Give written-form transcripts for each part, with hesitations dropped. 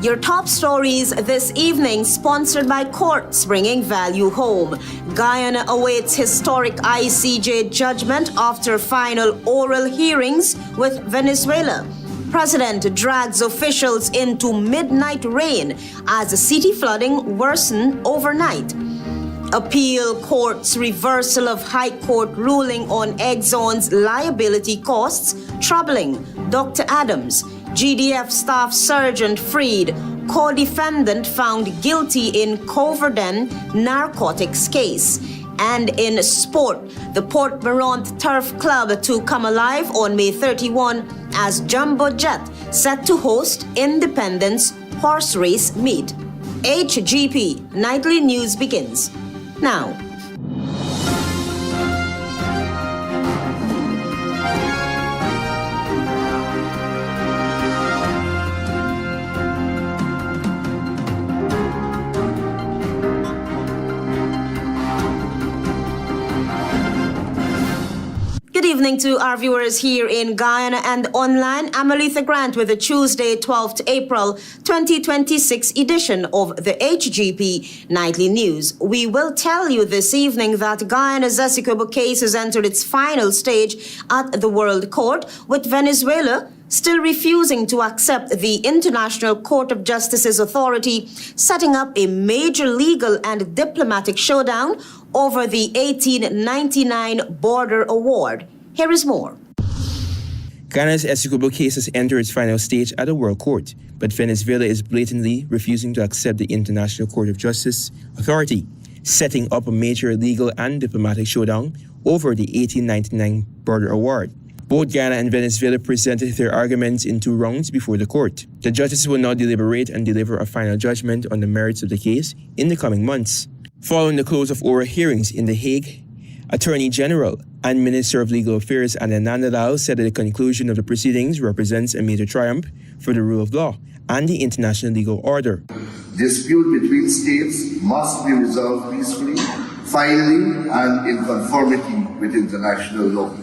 Your top stories this evening, sponsored by Courts Bringing Value Home. Guyana awaits historic ICJ judgment after final oral hearings with Venezuela. President drags officials into midnight rain as city flooding worsened overnight. Appeal court's reversal of High Court ruling on Exxon's liability costs troubling. Dr. Adams, GDF staff sergeant freed, co-defendant found guilty in COVERDEN narcotics case. And in sport, the Port MOURANT Turf Club to come alive on May 31 as Jumbo Jet set to host Independence horse race meet. HGP Nightly News begins now. Good evening to our viewers here in Guyana and online. I'm ALETHEA Grant with the Tuesday, 12th April 2026 edition of the HGP Nightly News. We will tell you this evening that Guyana's Essequibo case has entered its final stage at the World Court, with Venezuela still refusing to accept the International Court of Justice's authority, setting up a major legal and diplomatic showdown over the 1899 border award. Here is more. Guyana's Essequibo case has entered its final stage at the World Court, but Venezuela is blatantly refusing to accept the International Court of Justice authority, setting up a major legal and diplomatic showdown over the 1899 border award. Both Guyana and Venezuela presented their arguments in 2 rounds before the court. The judges will now deliberate and deliver a final judgment on the merits of the case in the coming months. Following the close of oral hearings in The Hague, Attorney General and Minister of Legal Affairs Anna Nandalal said that the conclusion of the proceedings represents a major triumph for the rule of law and the international legal order. Dispute between states must be resolved peacefully, finally, and in conformity with international law.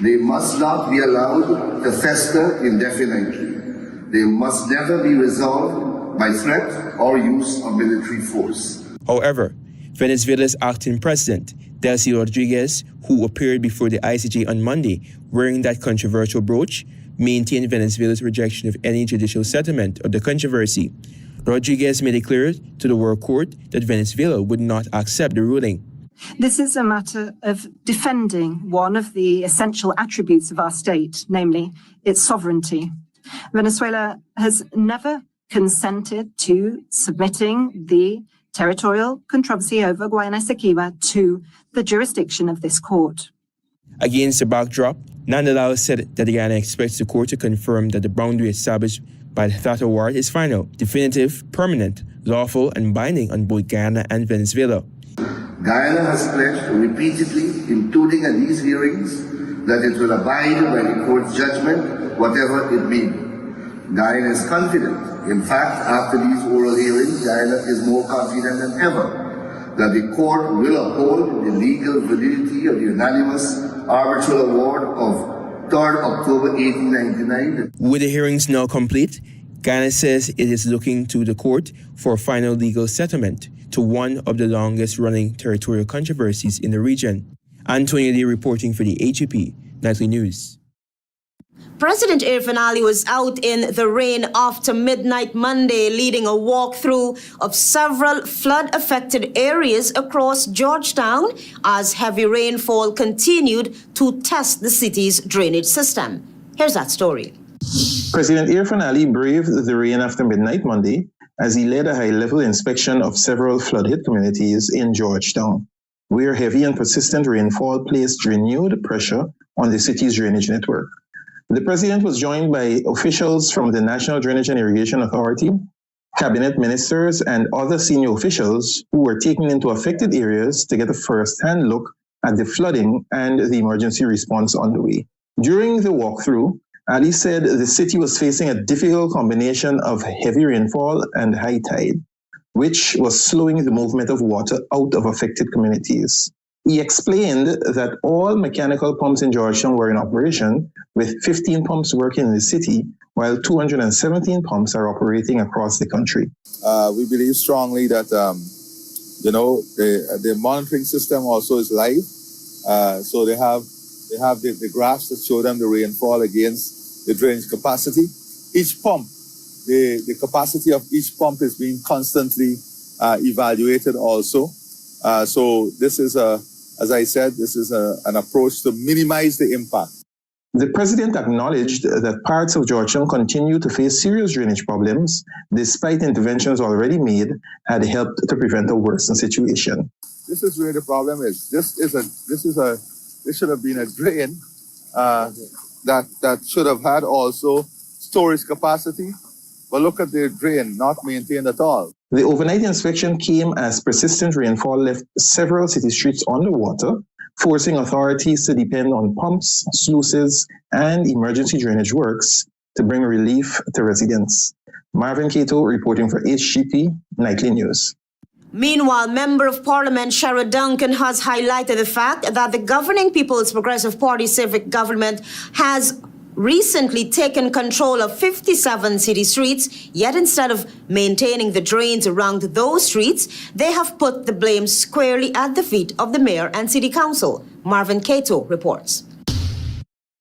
They must not be allowed to fester indefinitely. They must never be resolved by threat or use of military force. However, Venezuela's acting president, Delcy Rodriguez, who appeared before the ICJ on Monday wearing that controversial brooch, maintained Venezuela's rejection of any judicial settlement of the controversy. Rodriguez made it clear to the World Court that Venezuela would not accept the ruling. This is a matter of defending one of the essential attributes of our state, namely its sovereignty. Venezuela has never consented to submitting the territorial controversy over Guyana-Essequibo to the jurisdiction of this court. Against the backdrop, Nandalal said that Guyana expects the court to confirm that the boundary established by that award is final, definitive, permanent, lawful, and binding on both Guyana and Venezuela. Guyana has pledged repeatedly, including at these hearings, that it will abide by the court's judgment, whatever it may be. Guyana is confident. In fact, after these oral hearings, Guyana is more confident than ever that the court will uphold the legal validity of the unanimous arbitral award of 3rd October 1899. With the hearings now complete, Guyana says it is looking to the court for a final legal settlement to one of the longest-running territorial controversies in the region. Antonio Lee reporting for the HGP Nightly News. President Irfaan Ali was out in the rain after midnight Monday, leading a walkthrough of several flood-affected areas across Georgetown as heavy rainfall continued to test the city's drainage system. Here's that story. President Irfaan Ali braved the rain after midnight Monday as he led a high-level inspection of several flood-hit communities in Georgetown, where heavy and persistent rainfall placed renewed pressure on the city's drainage network. The president was joined by officials from the National Drainage and Irrigation Authority, cabinet ministers, and other senior officials who were taken into affected areas to get a first-hand look at the flooding and the emergency response on the way. During the walkthrough, Ali said the city was facing a difficult combination of heavy rainfall and high tide, which was slowing the movement of water out of affected communities. He explained that all mechanical pumps in Georgetown were in operation, with 15 pumps working in the city, while 217 pumps are operating across the country. We believe strongly that, the monitoring system also is live. So they have the graphs that show them the rainfall against the drainage capacity. Each pump, the capacity of each pump is being constantly evaluated also. So this is as I said, this is an approach to minimize the impact. The president acknowledged that parts of Georgetown continue to face serious drainage problems, despite interventions already made had helped to prevent a worsened situation. This is where the problem is. This should have been a drain that should have had also storage capacity. But look at the drain, not maintained at all. The overnight inspection came as persistent rainfall left several city streets underwater, forcing authorities to depend on pumps, sluices, and emergency drainage works to bring relief to residents. Marvin Cato reporting for HGP Nightly News. Meanwhile, Member of Parliament Sherrod Duncan has highlighted the fact that the governing People's Progressive Party civic government has recently taken control of 57 city streets, yet instead of maintaining the drains around those streets, they have put the blame squarely at the feet of the mayor and city council. Marvin Cato reports.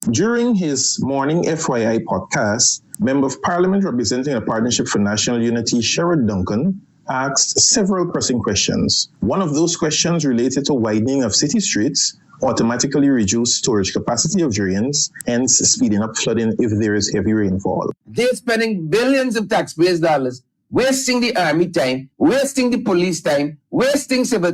During his morning FYI podcast, Member of Parliament representing the Partnership for National Unity, Sherrod Duncan, asked several pressing questions. One of those questions related to widening of city streets automatically reduce storage capacity of drains, hence speeding up flooding if there is heavy rainfall. They're spending billions of taxpayers' dollars, wasting the army time, wasting the police time, wasting civil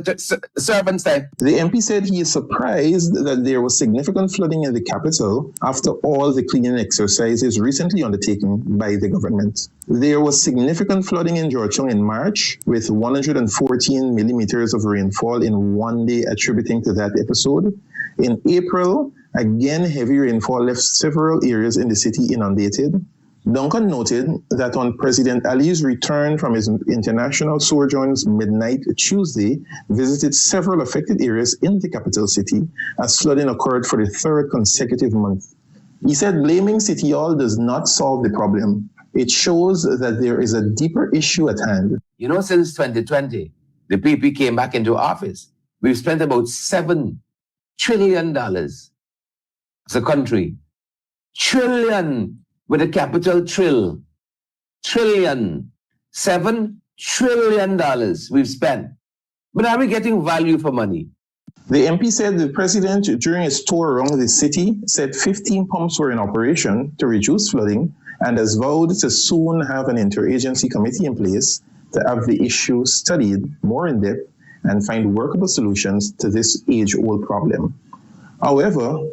servants' time. The MP said he is surprised that there was significant flooding in the capital after all the cleaning exercises recently undertaken by the government. There was significant flooding in Georgetown in March, with 114 millimeters of rainfall in one day attributing to that episode. In April, again, heavy rainfall left several areas in the city inundated. Duncan noted that on President Ali's return from his international sojourns midnight Tuesday, visited several affected areas in the capital city as flooding occurred for the third consecutive month. He said blaming City Hall does not solve the problem. It shows that there is a deeper issue at hand. You know, since 2020, the PP came back into office. We've spent about $7 trillion as a country. Trillion. With a capital trill. Trillion. $7 trillion we've spent. But are we getting value for money? The MP said the president, during his tour around the city, said 15 pumps were in operation to reduce flooding and has vowed to soon have an interagency committee in place to have the issue studied more in depth and find workable solutions to this age-old problem. However,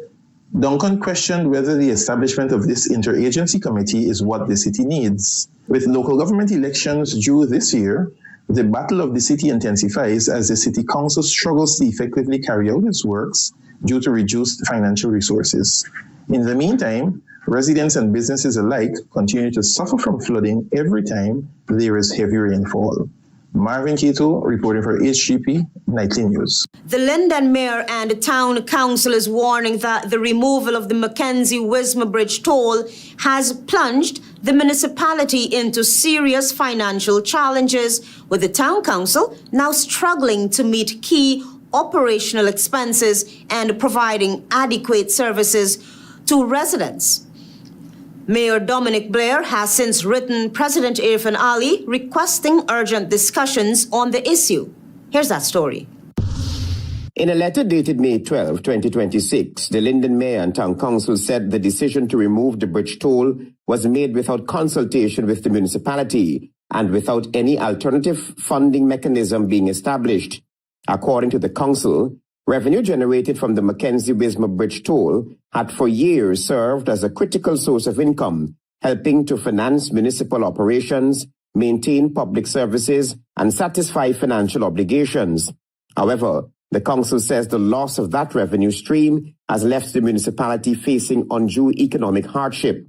Duncan questioned whether the establishment of this interagency committee is what the city needs. With local government elections due this year, the battle of the city intensifies as the city council struggles to effectively carry out its works due to reduced financial resources. In the meantime, residents and businesses alike continue to suffer from flooding every time there is heavy rainfall. Marvin Cato reporting for HGP Nightly News. The Linden mayor and town council is warning that the removal of the Mackenzie-Wisma Bridge toll has plunged the municipality into serious financial challenges, with the town council now struggling to meet key operational expenses and providing adequate services to residents. Mayor Dominic Blair has since written President Irfan Ali requesting urgent discussions on the issue. Here's that story. In a letter dated May 12, 2026, the Linden Mayor and Town Council said the decision to remove the bridge toll was made without consultation with the municipality and without any alternative funding mechanism being established. According to the council, revenue generated from the Mackenzie-Wisma Bridge toll had for years served as a critical source of income, helping to finance municipal operations, maintain public services, and satisfy financial obligations. However, the council says the loss of that revenue stream has left the municipality facing undue economic hardship.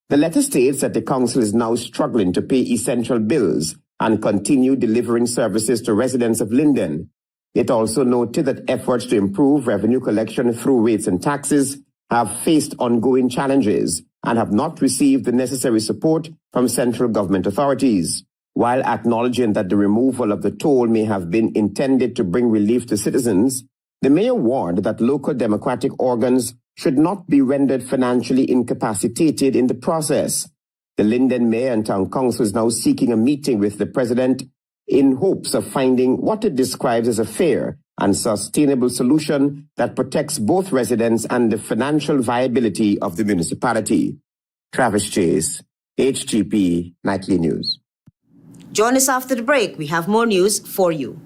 The letter states that the council is now struggling to pay essential bills and continue delivering services to residents of Linden. It also noted that efforts to improve revenue collection through rates and taxes have faced ongoing challenges and have not received the necessary support from central government authorities. While acknowledging that the removal of the toll may have been intended to bring relief to citizens, the mayor warned that local democratic organs should not be rendered financially incapacitated in the process. The Linden mayor and town council is now seeking a meeting with the president in hopes of finding what it describes as a fair and sustainable solution that protects both residents and the financial viability of the municipality. Travis Chase, HGP Nightly News. Join us after the break. We have more news for you.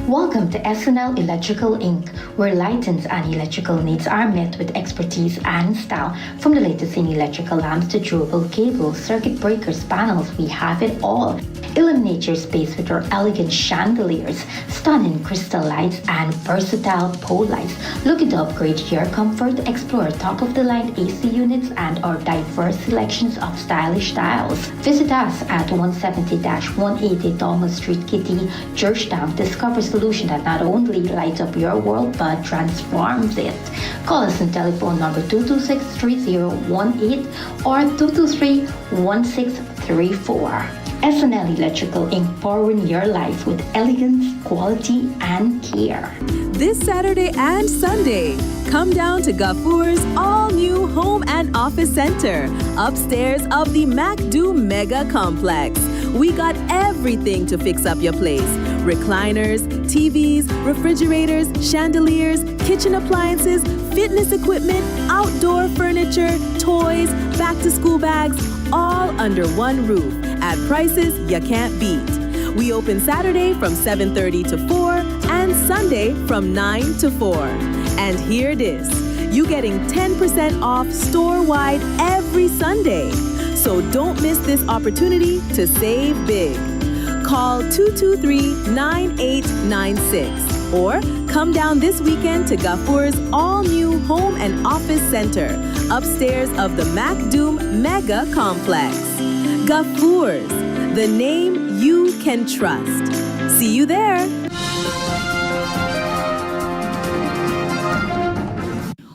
Welcome to SNL Electrical Inc., where lighting and electrical needs are met with expertise and style. From the latest in electrical lamps to durable cables, circuit breakers, panels, we have it all. Illuminate your space with our elegant chandeliers, stunning crystal lights, and versatile pole lights. Looking to upgrade your comfort? Explore top-of-the-line AC units and our diverse selections of stylish styles. Visit us at 170-180 Thomas Street, Kitty, Georgetown. Discover a solution that not only lights up your world but transforms it. Call us on telephone number 226-3018 or 223-1634. SNL Electrical Inc., powering your life with elegance, quality, and care. This Saturday and Sunday, come down to Gafour's all-new home and office center, upstairs of the MacDo Mega Complex. We got everything to fix up your place. Recliners, TVs, refrigerators, chandeliers, kitchen appliances, fitness equipment, outdoor furniture, toys, back-to-school bags, all under one roof at prices you can't beat. We open Saturday from 7:30 to 4 and Sunday from 9 to 4. And here it is. You getting 10% off store-wide every Sunday. So don't miss this opportunity to save big. Call 223-9896 or come down this weekend to Gafour's all-new home and office center, upstairs of the MacDo Mega Complex. Gafour's, the name you can trust. See you there.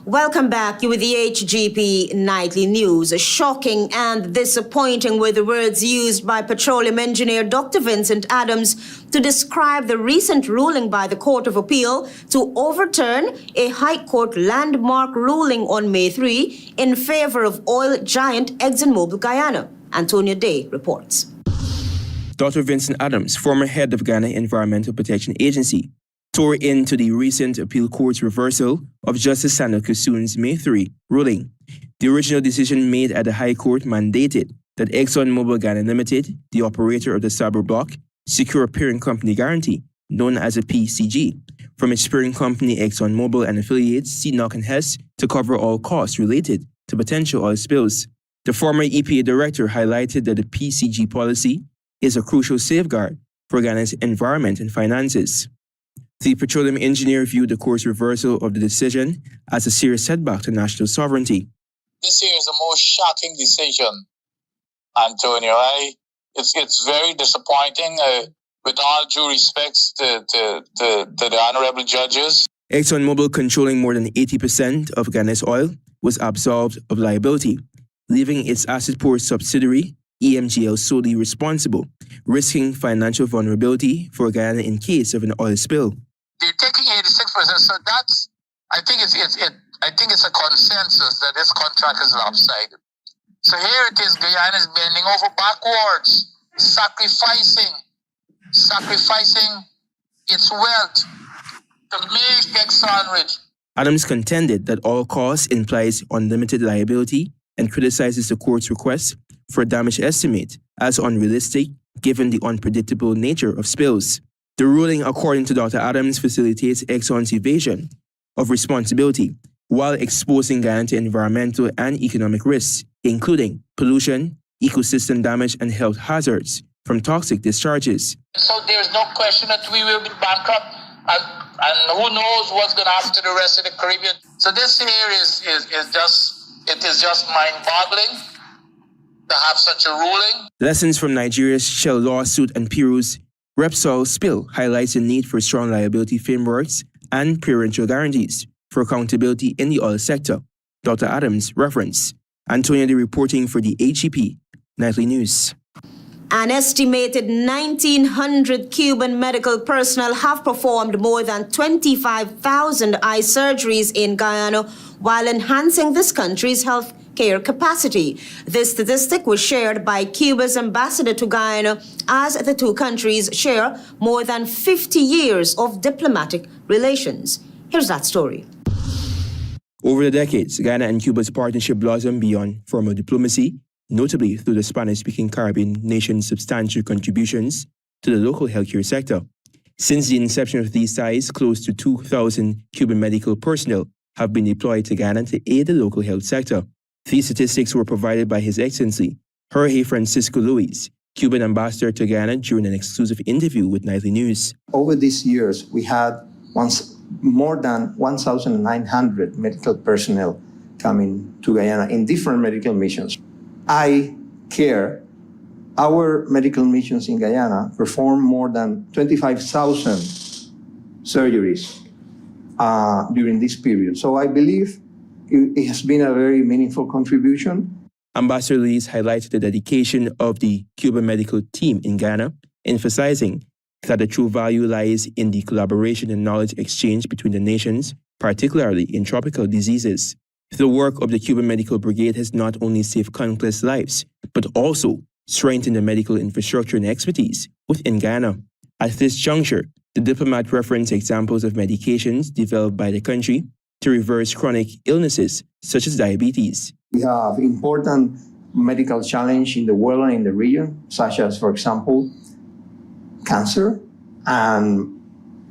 Welcome back with the HGP Nightly News. Shocking and disappointing were the words used by Petroleum Engineer Dr. Vincent Adams to describe the recent ruling by the Court of Appeal to overturn a High Court landmark ruling on May 3 in favor of oil giant Exxon Guyana. Antonio Day reports. Dr. Vincent Adams, former head of Ghana Environmental Protection Agency, tore into the recent appeal court's reversal of Justice Sandal Kusun's May 3 ruling. The original decision made at the High Court mandated that ExxonMobil Ghana Limited, the operator of the Sabre block, secure a parent company guarantee, known as a PCG, from its parent company ExxonMobil and affiliates CNOOC and Hess to cover all costs related to potential oil spills. The former EPA director highlighted that the PCG policy is a crucial safeguard for Ghana's environment and finances. The petroleum engineer viewed the court's reversal of the decision as a serious setback to national sovereignty. This here is the most shocking decision, Antonio. It's very disappointing, with all due respects to the honorable judges. ExxonMobil, controlling more than 80% of Ghana's oil, was absolved of liability, leaving its asset-poor subsidiary, EMGL, solely responsible, risking financial vulnerability for Guyana in case of an oil spill. They're taking 86%, so that's, I think it's a consensus that this contract is lopsided. So here it is, Guyana is bending over backwards, sacrificing its wealth to make Exxon rich. Adams contended that all costs implies unlimited liability and criticizes the court's request for a damage estimate as unrealistic given the unpredictable nature of spills. The ruling, according to Dr. Adams, facilitates Exxon's evasion of responsibility while exposing Guyana to environmental and economic risks, including pollution, ecosystem damage, and health hazards from toxic discharges. So there's no question that we will be bankrupt, and who knows what's going to happen to the rest of the Caribbean. So this here is just mind-boggling to have such a ruling. Lessons from Nigeria's Shell lawsuit and Peru's Repsol spill highlights the need for strong liability frameworks and prudential guarantees for accountability in the oil sector. Dr. Adams reference. Antonia De reporting for the HGP Nightly News. An estimated 1,900 Cuban medical personnel have performed more than 25,000 eye surgeries in Guyana while enhancing this country's health care capacity. This statistic was shared by Cuba's ambassador to Guyana as the two countries share more than 50 years of diplomatic relations. Here's that story. Over the decades, Guyana and Cuba's partnership blossomed beyond formal diplomacy, notably through the Spanish-speaking Caribbean nation's substantial contributions to the local healthcare sector. Since the inception of these ties, close to 2,000 Cuban medical personnel have been deployed to Guyana to aid the local health sector. These statistics were provided by His Excellency Jorge Francisco Luis, Cuban ambassador to Guyana, during an exclusive interview with Nightly News. Over these years, we had more than 1,900 medical personnel coming to Guyana in different medical missions. Eye care, our medical missions in Guyana perform more than 25,000 surgeries during this period. So I believe it has been a very meaningful contribution. Ambassador Luis highlighted the dedication of the Cuban medical team in Guyana, emphasizing that the true value lies in the collaboration and knowledge exchange between the nations, particularly in tropical diseases. The work of the Cuban Medical Brigade has not only saved countless lives, but also strengthened the medical infrastructure and expertise within Guyana. At this juncture, the diplomat referenced examples of medications developed by the country to reverse chronic illnesses such as diabetes. We have important medical challenges in the world and in the region, such as, for example, cancer and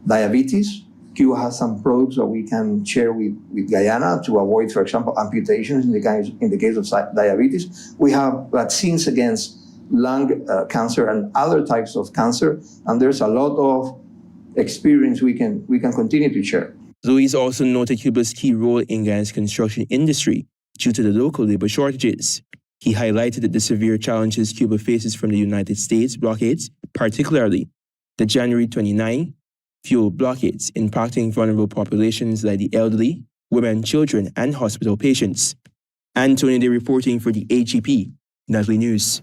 diabetes. Cuba has some products that we can share with Guyana to avoid, for example, amputations in the case of diabetes. We have vaccines against lung cancer and other types of cancer, and there's a lot of experience we can continue to share. Luis also noted Cuba's key role in Guyana's construction industry due to the local labor shortages. He highlighted the severe challenges Cuba faces from the United States blockades, particularly the January 29 fuel blockades impacting vulnerable populations like the elderly, women, children, and hospital patients. Antonia De reporting for the HGP Nightly News.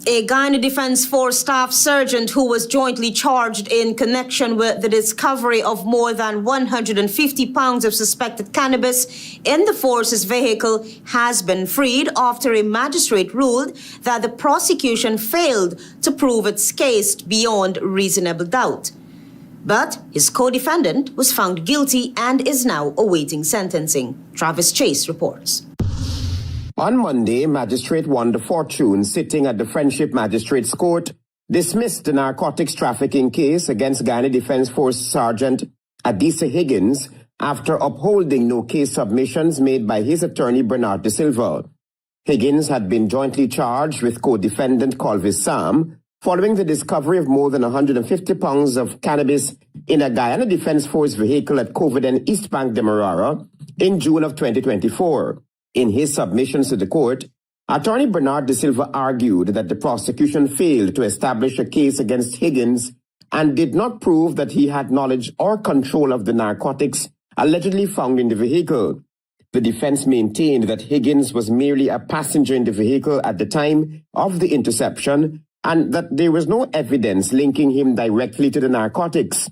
A Guyana Defense Force staff sergeant who was jointly charged in connection with the discovery of more than 150 pounds of suspected cannabis in the force's vehicle has been freed after a magistrate ruled that the prosecution failed to prove its case beyond reasonable doubt. But his co-defendant was found guilty and is now awaiting sentencing. Travis Chase reports. On Monday, Magistrate Wanda Fortune, sitting at the Friendship Magistrates Court, dismissed the narcotics trafficking case against Guyana Defense Force Sergeant Adisa Higgins after upholding no case submissions made by his attorney Bernard De Silva. Higgins had been jointly charged with co-defendant Colvis Sam following the discovery of more than 150 pounds of cannabis in a Guyana Defense Force vehicle at COVERDEN, East Bank, Demerara, in June of 2024. In his submissions to the court, Attorney Bernard De Silva argued that the prosecution failed to establish a case against Higgins and did not prove that he had knowledge or control of the narcotics allegedly found in the vehicle. The defense maintained that Higgins was merely a passenger in the vehicle at the time of the interception and that there was no evidence linking him directly to the narcotics.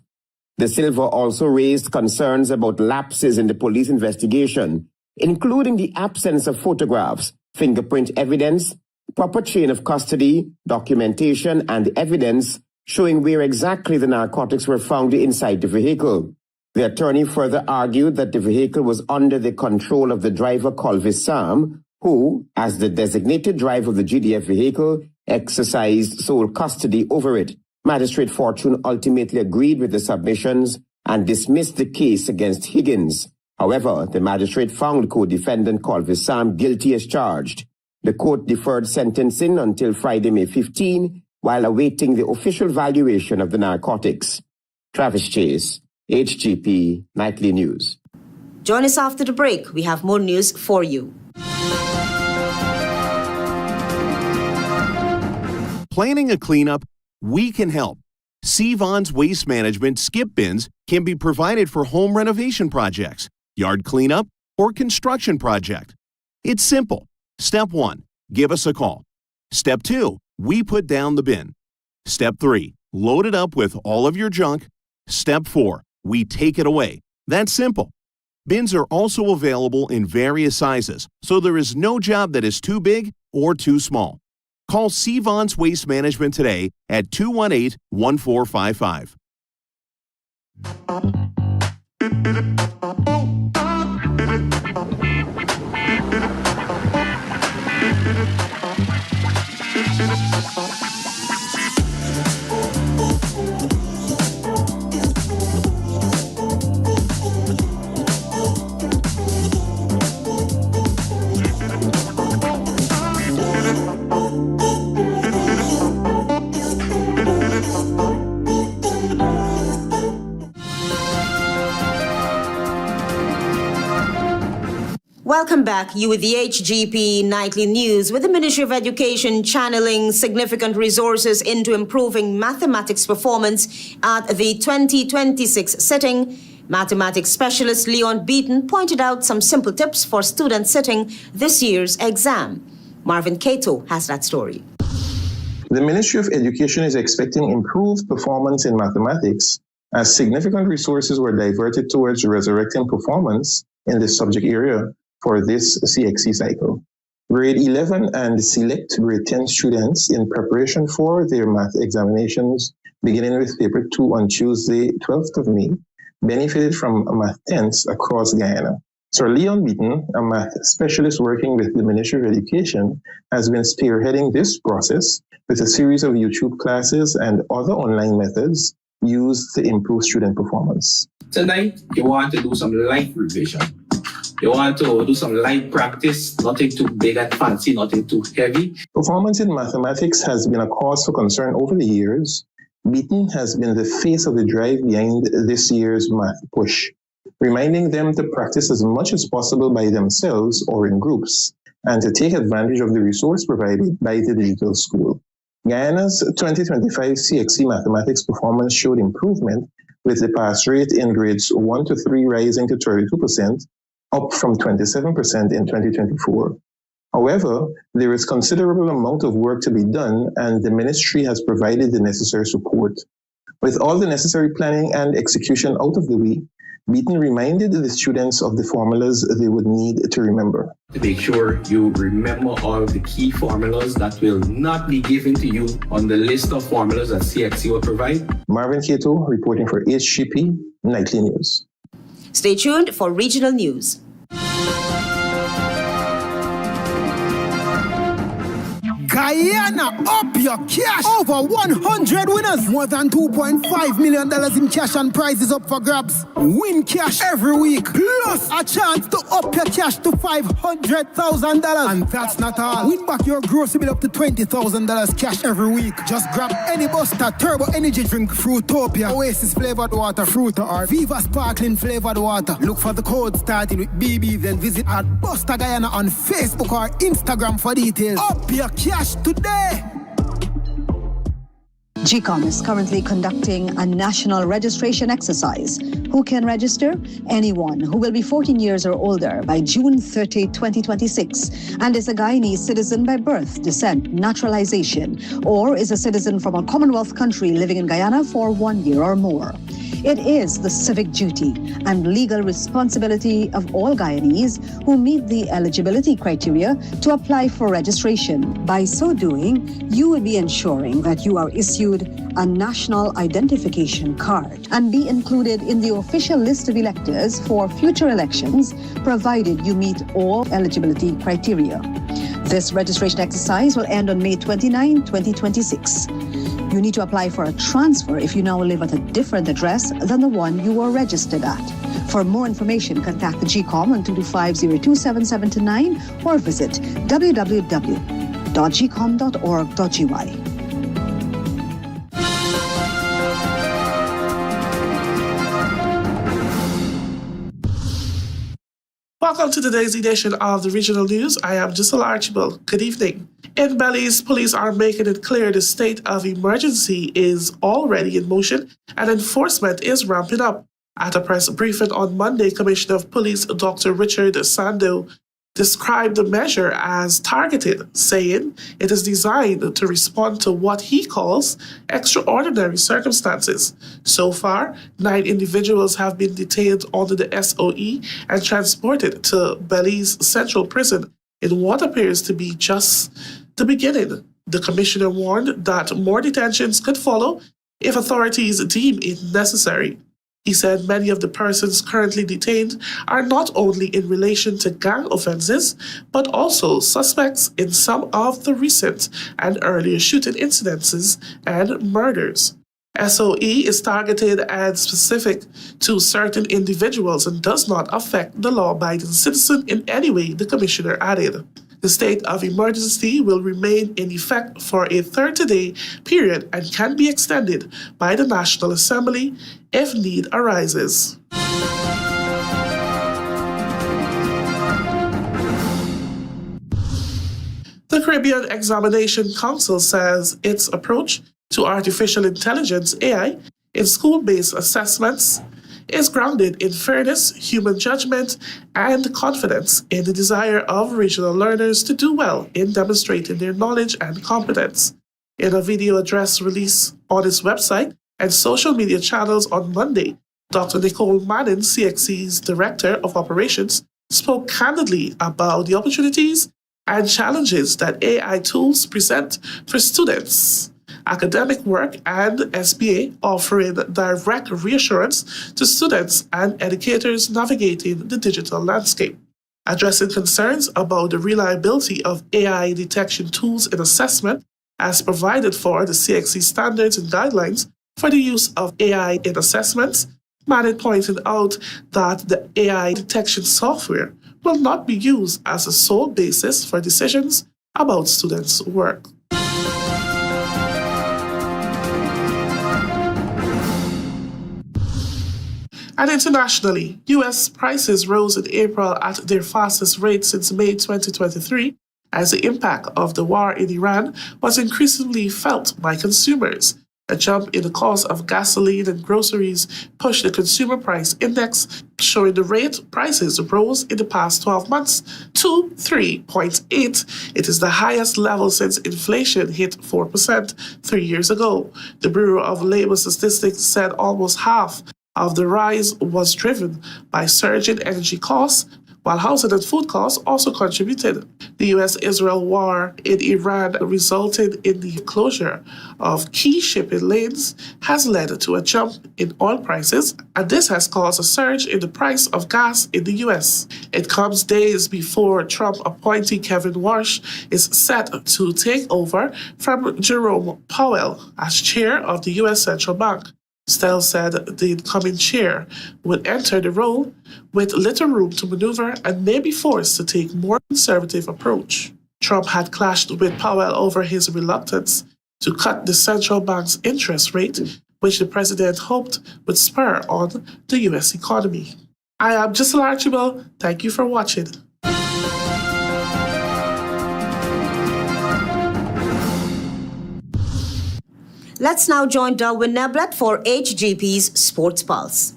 De Silva also raised concerns about lapses in the police investigation, including the absence of photographs, fingerprint evidence, proper chain of custody, documentation, and evidence showing where exactly the narcotics were found inside the vehicle. The attorney further argued that the vehicle was under the control of the driver Colvis Sam, who, as the designated driver of the GDF vehicle, exercised sole custody over it. Magistrate Fortune ultimately agreed with the submissions and dismissed the case against Higgins. However, the magistrate found co-defendant Colvis Sam guilty as charged. The court deferred sentencing until Friday, May 15, while awaiting the official valuation of the narcotics. Travis Chase, HGP Nightly News. Join us after the break. We have more news for you. Planning a cleanup? We can help. Sevon's Waste Management skip bins can be provided for home renovation projects, yard cleanup, or construction project. It's simple. Step 1, give us a call. Step 2, we put down the bin. Step 3, load it up with all of your junk. Step 4, we take it away. That's simple. Bins are also available in various sizes, so there is no job that is too big or too small. Call Sevon's Waste Management today at 218-1455. Welcome back. You with the HGP Nightly News. With the Ministry of Education channeling significant resources into improving mathematics performance at the 2026 sitting, mathematics specialist Leon Beaton pointed out some simple tips for students sitting this year's exam. Marvin Cato has that story. The Ministry of Education is expecting improved performance in mathematics as significant resources were diverted towards resurrecting performance in this subject area for this CXC cycle. Grade 11 and select grade 10 students in preparation for their math examinations, beginning with paper 2 on Tuesday, 12th of May, benefited from math 10s across Guyana. Sir Leon Beaton, a math specialist working with the Ministry of Education, has been spearheading this process with a series of YouTube classes and other online methods used to improve student performance. Tonight, you want to do some light revision. You want to do some light practice, nothing too big and fancy, nothing too heavy. Performance in mathematics has been a cause for concern over the years. Beaton has been the face of the drive behind this year's math push, reminding them to practice as much as possible by themselves or in groups, and to take advantage of the resource provided by the digital school. Guyana's 2025 CXC mathematics performance showed improvement, with the pass rate in grades 1 to 3 rising to 32%, up from 27% in 2024. However, there is considerable amount of work to be done, and the ministry has provided the necessary support. With all the necessary planning and execution out of the way, Beaton reminded the students of the formulas they would need to remember. To make sure you remember all of the key formulas that will not be given to you on the list of formulas that CXC will provide. Marvin Cato reporting for HGP Nightly News. Stay tuned for regional news. Guyana, up your cash. Over 100 winners. More than $2.5 million in cash and prizes up for grabs. Win cash every week. Plus a chance to up your cash to $500,000. And that's not all. Win back your grocery bill up to $20,000 cash every week. Just grab any Buster Turbo Energy Drink, Fruitopia, Oasis Flavored Water, Fruit or Viva Sparkling Flavored Water. Look for the code starting with BB, then visit at Buster Guyana on Facebook or Instagram for details. Up your cash today. GCOM is currently conducting a national registration exercise. Who can register? Anyone who will be 14 years or older by June 30, 2026 and is a Guyanese citizen by birth, descent, naturalization, or is a citizen from a Commonwealth country living in Guyana for 1 year or more. It is the civic duty and legal responsibility of all Guyanese who meet the eligibility criteria to apply for registration. By so doing, you will be ensuring that you are issued a national identification card and be included in the official list of electors for future elections, provided you meet all eligibility criteria. This registration exercise will end on May 29, 2026. You need to apply for a transfer if you now live at a different address than the one you were registered at. For more information, contact the GCOM on 225-02779 or visit www.gcom.org.gy. Welcome to today's edition of the Regional News. I am Giselle Archibald. Good evening. In Belize, police are making it clear the state of emergency is already in motion and enforcement is ramping up. At a press briefing on Monday, Commissioner of Police Dr. Richard Sando described the measure as targeted, saying it is designed to respond to what he calls extraordinary circumstances. So far, 9 individuals have been detained under the SOE and transported to Belize Central Prison in what appears to be just the beginning. The commissioner warned that more detentions could follow if authorities deem it necessary. He said many of the persons currently detained are not only in relation to gang offenses, but also suspects in some of the recent and earlier shooting incidences and murders. SOE is targeted and specific to certain individuals and does not affect the law-abiding citizen in any way, the commissioner added. The state of emergency will remain in effect for a 30-day period and can be extended by the National Assembly if need arises. The Caribbean Examination Council says its approach to artificial intelligence, AI, in school-based assessments is grounded in fairness, human judgment, and confidence in the desire of regional learners to do well in demonstrating their knowledge and competence. In a video address released on its website and social media channels on Monday, Dr. Nicole Manning, CXC's Director of Operations, spoke candidly about the opportunities and challenges that AI tools present for students, academic work, and SBA, offering direct reassurance to students and educators navigating the digital landscape. Addressing concerns about the reliability of AI detection tools in assessment as provided for the CXC standards and guidelines for the use of AI in assessments, Manning pointed out that the AI detection software will not be used as a sole basis for decisions about students' work. And internationally, U.S. prices rose in April at their fastest rate since May 2023, as the impact of the war in Iran was increasingly felt by consumers. A jump in the cost of gasoline and groceries pushed the consumer price index, showing the rate prices rose in the past 12 months to 3.8. It is the highest level since inflation hit 4% 3 years ago. The Bureau of Labor Statistics said almost half of the rise was driven by surging energy costs, while housing and food costs also contributed. The U.S.-Israel war in Iran resulted in the closure of key shipping lanes has led to a jump in oil prices, and this has caused a surge in the price of gas in the U.S. It comes days before Trump appointee Kevin Warsh is set to take over from Jerome Powell as chair of the U.S. Central Bank. Stell said the incoming chair would enter the role with little room to maneuver and may be forced to take a more conservative approach. Trump had clashed with Powell over his reluctance to cut the central bank's interest rate, which the president hoped would spur on the U.S. economy. I am Giselle Archibald. Thank you for watching. Let's now join Darwin Neblet for HGP's Sports Pulse.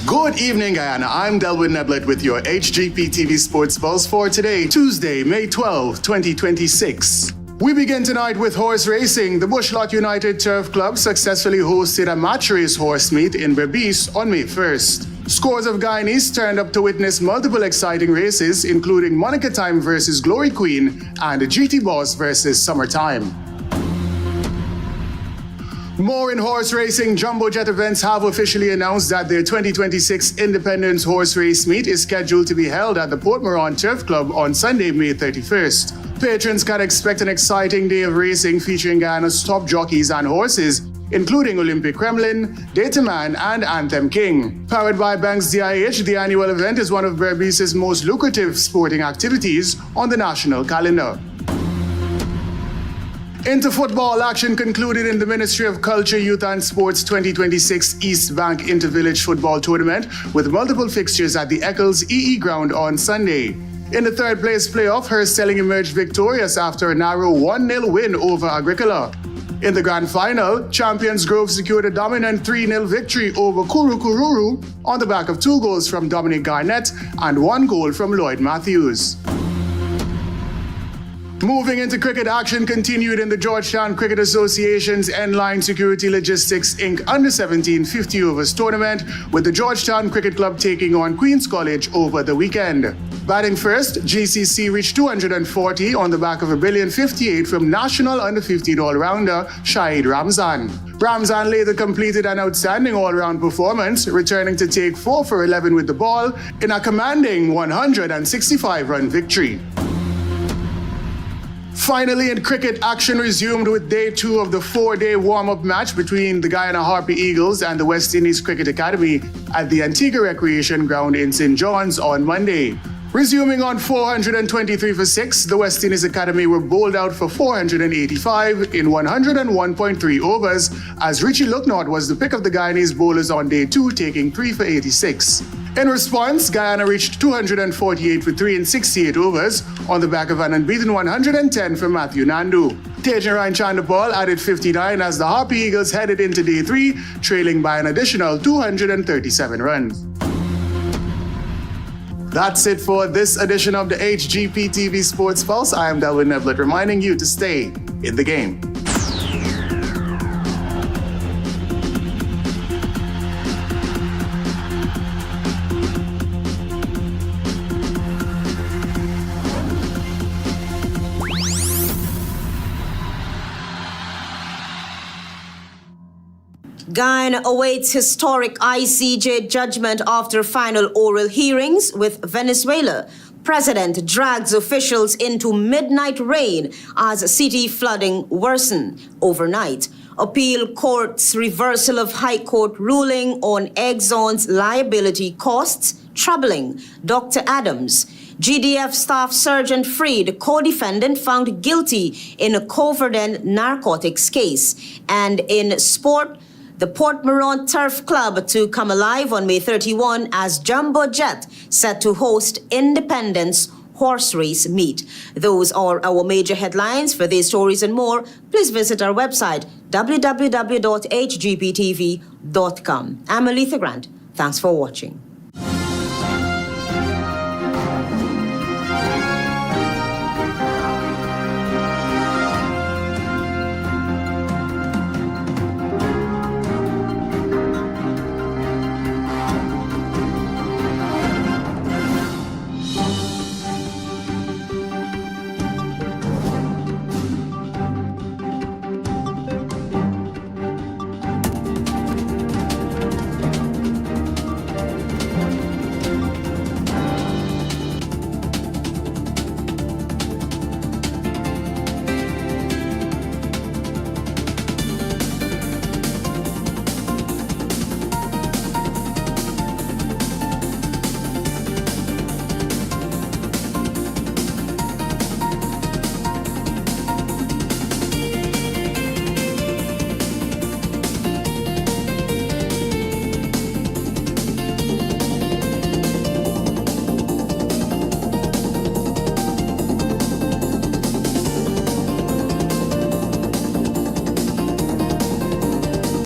Good evening, Guyana. I'm Darwin Neblet with your HGP TV Sports Pulse for today, Tuesday, May 12, 2026. We begin tonight with horse racing. The Bushlot United Turf Club successfully hosted a match race horse meet in Berbice on May 1st. Scores of Guyanese turned up to witness multiple exciting races, including Monica Time versus Glory Queen and GT Boss versus Summertime. More in horse racing, Jumbo Jet Events have officially announced that their 2026 Independence Horse Race Meet is scheduled to be held at the Port MOURANT Turf Club on Sunday, May 31st. Patrons can expect an exciting day of racing featuring Guyana's top jockeys and horses, including Olympic Kremlin, Dataman, and Anthem King. Powered by Banks DIH, the annual event is one of Berbice's most lucrative sporting activities on the national calendar. Into football, action concluded in the Ministry of Culture, Youth and Sports 2026 East Bank Intervillage Football Tournament with multiple fixtures at the Eccles EE Ground on Sunday. In the third place playoff, Herstelling emerged victorious after a narrow 1-0 win over Agricola. In the grand final, Champions Grove secured a dominant 3-0 victory over Kurukururu on the back of 2 goals from Dominic Garnett and 1 goal from Lloyd Matthews. Moving into cricket, action continued in the Georgetown Cricket Association's N-Line Security Logistics Inc. Under-17 50 overs tournament, with the Georgetown Cricket Club taking on Queen's College over the weekend. Batting first, GCC reached 240 on the back of a brilliant 58 from national under-15 all-rounder Shahid Ramzan. Ramzan later completed an outstanding all-round performance, returning to take 4 for 11 with the ball in a commanding 165-run victory. Finally, in cricket, action resumed with day 2 of the 4-day warm-up match between the Guyana Harpy Eagles and the West Indies Cricket Academy at the Antigua Recreation Ground in St. John's on Monday. Resuming on 423 for 6, the West Indies Academy were bowled out for 485 in 101.3 overs, as Richie Lucknott was the pick of the Guyanese bowlers on day 2, taking 3 for 86. In response, Guyana reached 248 for 3 in 68 overs on the back of an unbeaten 110 from Matthew Nandu. Tejan Ryan Chandapal added 59 as the Harpy Eagles headed into day 3, trailing by an additional 237 runs. That's it for this edition of the HGP TV Sports Pulse. I am Delwyn Neblett, reminding you to stay in the game. Guyana awaits historic ICJ judgment after final oral hearings with Venezuela. President drags officials into midnight rain as city flooding worsen overnight. Appeal court's reversal of High Court ruling on Exxon's liability costs troubling. Dr. Adams. GDF Staff Sergeant Freed, co-defendant found guilty in a COVERDEN narcotics case. And in sport, the Port MOURANT Turf Club to come alive on May 31 as Jumbo Jet set to host Independence Horse Race Meet. Those are our major headlines. For these stories and more, please visit our website, www.hgptv.com. I'm ALETHEA Grant. Thanks for watching.